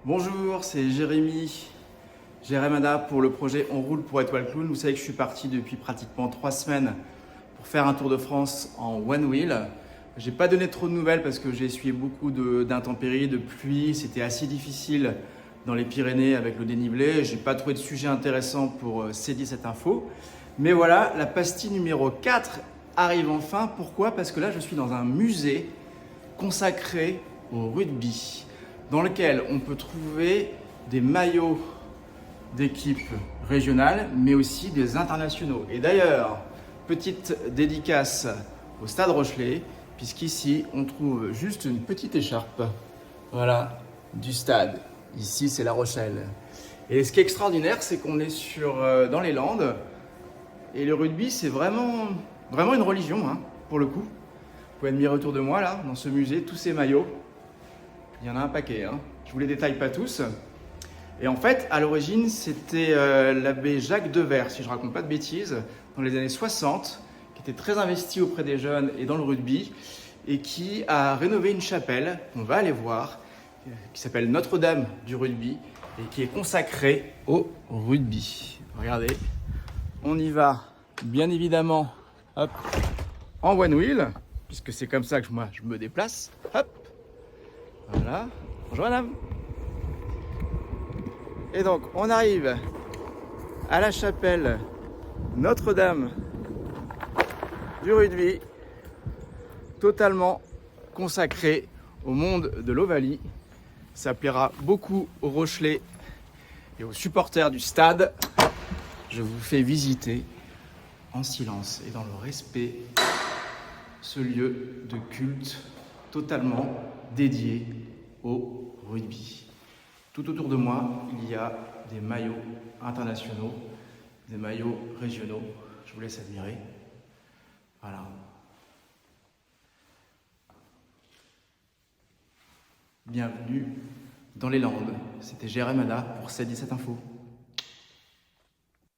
Bonjour, c'est Jérémada pour le projet On roule pour Étoile Clown. Vous savez que je suis parti depuis pratiquement 3 semaines pour faire un tour de France en one wheel. J'ai pas donné trop de nouvelles parce que j'ai essuyé beaucoup d'intempéries, de pluie. C'était assez difficile dans les Pyrénées avec le dénivelé. J'ai pas trouvé de sujet intéressant pour céder cette info. Mais voilà, la pastille numéro 4 arrive enfin. Pourquoi? Parce que là, je suis dans un musée consacré au rugby, dans lequel on peut trouver des maillots d'équipes régionales, mais aussi des internationaux. Et d'ailleurs, petite dédicace au Stade Rochelais, puisqu'ici, on trouve juste une petite écharpe, voilà, du stade. Ici, c'est La Rochelle. Et ce qui est extraordinaire, c'est qu'on est dans les Landes, et le rugby, c'est vraiment une religion, hein, pour le coup. Vous pouvez admirer autour de moi, là, dans ce musée, tous ces maillots. Il y en a un paquet, hein. Je vous les détaille pas tous. Et en fait, à l'origine, c'était l'abbé Jacques Devers, si je raconte pas de bêtises, dans les années 60, qui était très investi auprès des jeunes et dans le rugby, et qui a rénové une chapelle, qu'on va aller voir, qui s'appelle Notre-Dame du rugby, et qui est consacrée au rugby. Regardez, on y va, bien évidemment, hop, en one wheel, puisque c'est comme ça que moi je me déplace, hop, voilà, bonjour madame. Et donc on arrive à la chapelle Notre-Dame du rugby, totalement consacrée au monde de l'Ovalie. Ça plaira beaucoup aux Rochelais et aux supporters du stade. Je vous fais visiter en silence et dans le respect ce lieu de culte totalement dédié au rugby. Tout autour de moi, il y a des maillots internationaux, des maillots régionaux. Je vous laisse admirer. Voilà. Bienvenue dans les Landes. C'était Jérémada pour cette 17 info.